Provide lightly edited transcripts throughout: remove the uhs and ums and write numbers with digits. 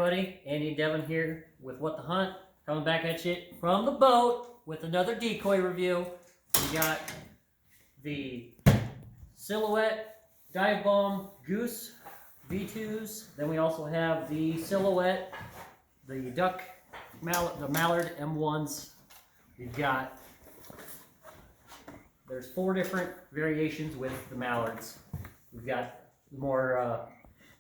everybody, Andy and Devin here with What the Hunt, coming back at you from the boat with another decoy review. We got the Silhouette Dive Bomb Goose V2s. Then we also have the Silhouette, the Mallard M1s. We've got, there's 4 different variations with the Mallards. We've got more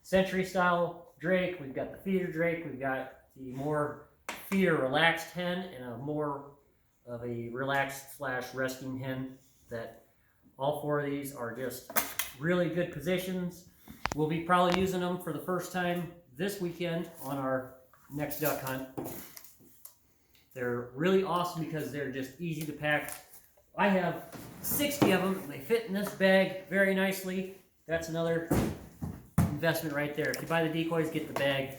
Century style Drake, we've got the feeder Drake, we've got the more feeder relaxed hen, and a more of a relaxed / resting hen. That all 4 of these are just really good positions. We'll be probably using them for the first time this weekend on our next duck hunt. They're really awesome because they're just easy to pack. I have 60 of them. They fit in this bag very nicely. That's another investment right there. If you buy the decoys, get the bag.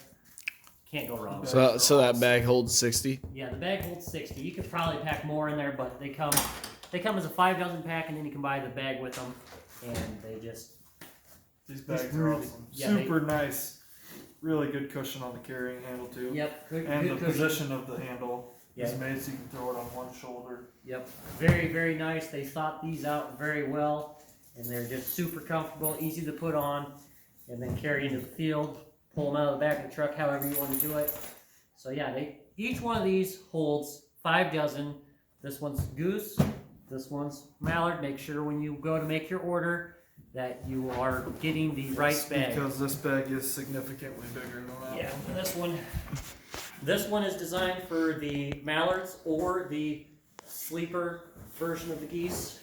Can't go wrong. So that bag holds 60? Yeah, the bag holds 60. You could probably pack more in there, but they come as a 5 dozen pack, and then you can buy the bag with them. And they just... These bags are awesome. Yeah, super nice. Really good cushion on the carrying handle too. Yep. Good the cushion. Position of the handle is made so you can throw it on one shoulder. Yep. Very, very nice. They thought these out very well. And they're just super comfortable, easy to put on, and then carry into the field, pull them out of the back of the truck, however you want to do it. So yeah, each one of these holds 5 dozen. This one's Goose, this one's Mallard. Make sure when you go to make your order that you are getting the right bag. Because this bag is significantly bigger than that. Yeah, this one is designed for the Mallards or the sleeper version of the geese.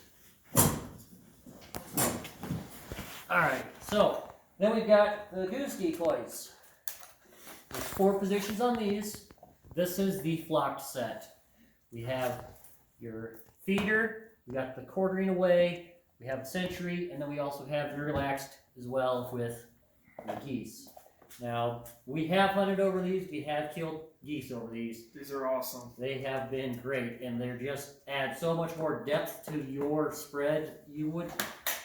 Alright, so then we've got the Goose decoys. There's 4 positions on these. This is the flocked set. We have your feeder, we got the quartering away, we have the Century, and then we also have the relaxed as well with the geese. Now, we have hunted over these, we have killed geese over these. These are awesome. They have been great, and they just add so much more depth to your spread.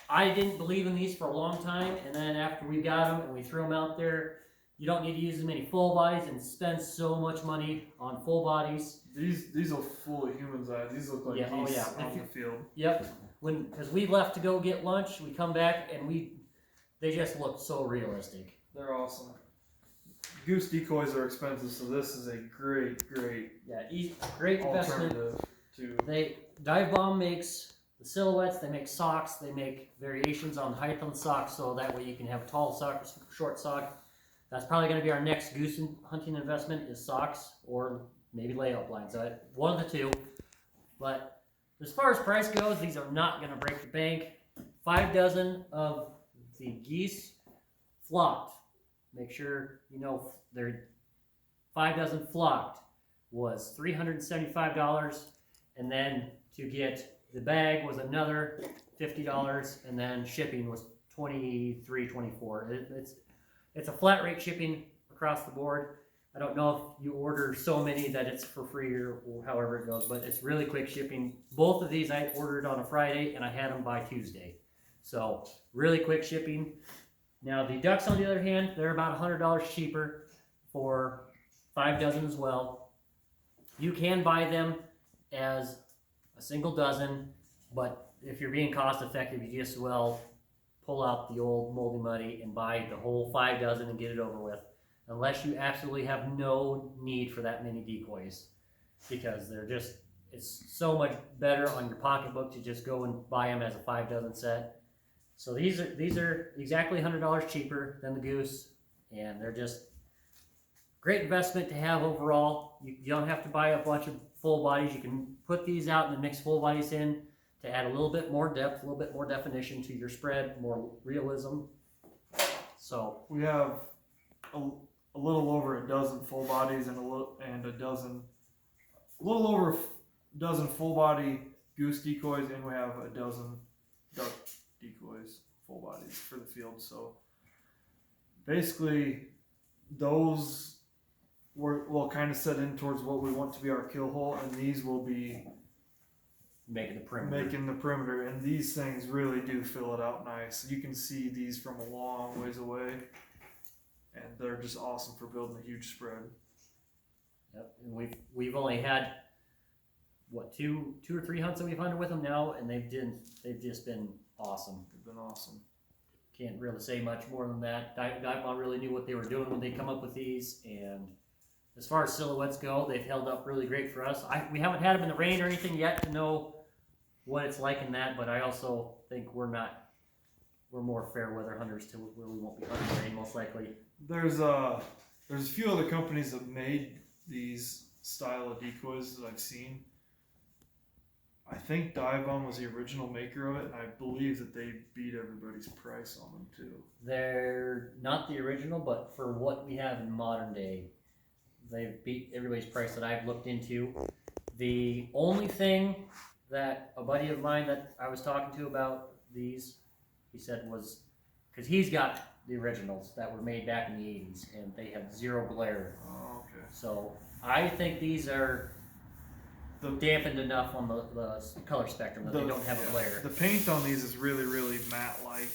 I didn't believe in these for a long time, and then after we got them and we threw them out there, you don't need to use as many full bodies and spend so much money on full bodies. These are full of human eyes. These look like geese on the field. Yep. Because we left to go get lunch, we come back and they just look so realistic. They're awesome. Goose decoys are expensive, so this is a great great investment. Dive Bomb makes the Silhouettes, they make socks, they make variations on height on the socks, so that way you can have a tall sock or short sock. That's probably going to be our next goose hunting investment, is socks or maybe layout blinds. So one of the two. But as far as price goes, these are not going to break the bank. 5 dozen of the geese flocked. Make sure you know they're 5 dozen flocked was $375, and then to get the bag was another $50, and then shipping was $23, $24. It's a flat rate shipping across the board. I don't know if you order so many that it's for free or however it goes, but it's really quick shipping. Both of these I ordered on a Friday, and I had them by Tuesday. So really quick shipping. Now the ducks, on the other hand, they're about $100 cheaper for 5 dozen as well. You can buy them as a single dozen, but if you're being cost effective, you just well pull out the old moldy muddy and buy the whole 5 dozen and get it over with, unless you absolutely have no need for that many decoys, because it's so much better on your pocketbook to just go and buy them as a 5 dozen set. So these are exactly $100 cheaper than the Goose, and they're just great investment to have overall. You don't have to buy a bunch of full bodies. You can put these out and then mix full bodies in to add a little bit more depth, a little bit more definition to your spread, more realism. So we have a little over a dozen full bodies and a little over a dozen full body goose decoys, and we have a dozen duck decoys, full bodies for the field. So basically, those will kind of set in towards what we want to be our kill hole, and these will be making the perimeter. And these things really do fill it out nice. You can see these from a long ways away, and they're just awesome for building a huge spread. Yep, and we've only had what two or three hunts that we've hunted with them now, and they've just been awesome. They've been awesome. Can't really say much more than that. Dive Bomb really knew what they were doing when they come up with these, and as far as silhouettes go, they've held up really great for us. We haven't had them in the rain or anything yet to know what it's like in that, but I also think we're more fair weather hunters to where we won't be hunting in the rain most likely. There's a few other companies that made these style of decoys that I've seen. I think Dive Bomb was the original maker of it, and I believe that they beat everybody's price on them too. They're not the original, but for what we have in modern day, they've beat everybody's price that I've looked into. The only thing that a buddy of mine that I was talking to about these, he said was, because he's got the originals that were made back in the 80s, and they have zero glare. Oh, okay. So I think these are dampened enough on the color spectrum that they don't have a glare. The paint on these is really, really matte-like.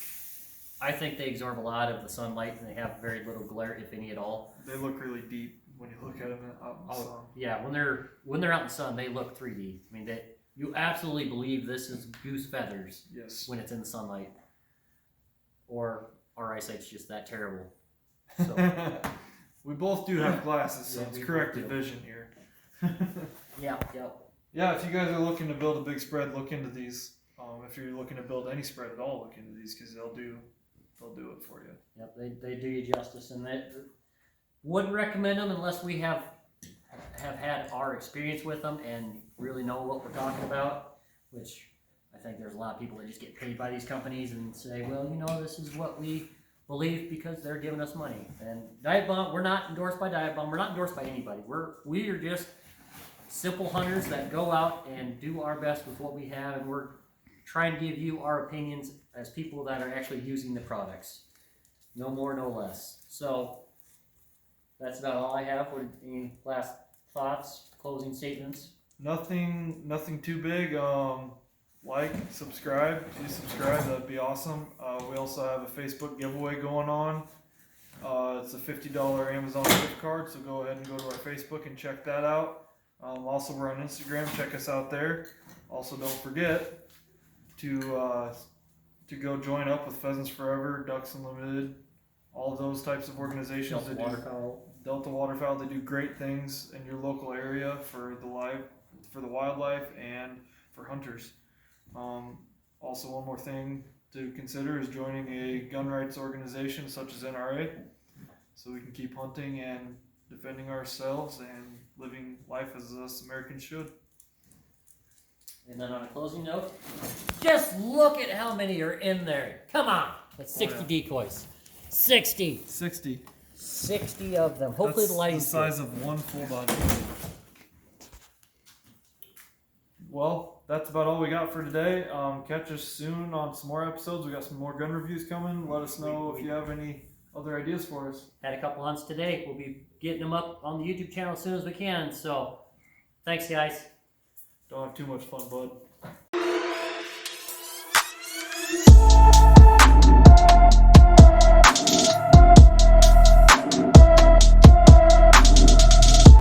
I think they absorb a lot of the sunlight, and they have very little glare, if any at all. They look really deep when you look at them out in the sun. Yeah, when they're out in the sun, they look 3D. I mean, you absolutely believe this is goose feathers. Yes. When it's in the sunlight, or our eyesight's just that terrible. So we both do have glasses, so Yeah, it's we corrected both do. vision here. yeah. Yeah, if you guys are looking to build a big spread, look into these. If you're looking to build any spread at all, look into these because they'll do it for you. Yep, they do you justice, and that wouldn't recommend them unless we have had our experience with them and really know what we're talking about. Which I think there's a lot of people that just get paid by these companies and say, well, this is what we believe because they're giving us money. And Dive Bomb, we're not endorsed by Dive Bomb. We're not endorsed by anybody. We are just simple hunters that go out and do our best with what we have, and we're trying to give you our opinions as people that are actually using the products. No more, no less. So that's about all I have. Any last thoughts, closing statements? Nothing too big. Like, subscribe. Please subscribe. That'd be awesome. We also have a Facebook giveaway going on. It's a $50 Amazon gift card, so go ahead and go to our Facebook and check that out. Also, we're on Instagram. Check us out there. Also, don't forget to go join up with Pheasants Forever, Ducks Unlimited, all those types of organizations. Delta Waterfowl. They do great things in your local area for the wildlife and for hunters. Also, one more thing to consider is joining a gun rights organization such as NRA, so we can keep hunting and defending ourselves and living life as us Americans should. And then on a closing note, just look at how many are in there. Come on. That's 60 decoys. 60. 60 of them. Hopefully the lighting's the size of one full body. Well, that's about all we got for today. Catch us soon on some more episodes. We got some more gun reviews coming. Let us know if you have any other ideas for us. Had a couple hunts today. We'll be getting them up on the YouTube channel as soon as we can. So, thanks, guys. Don't have too much fun, bud.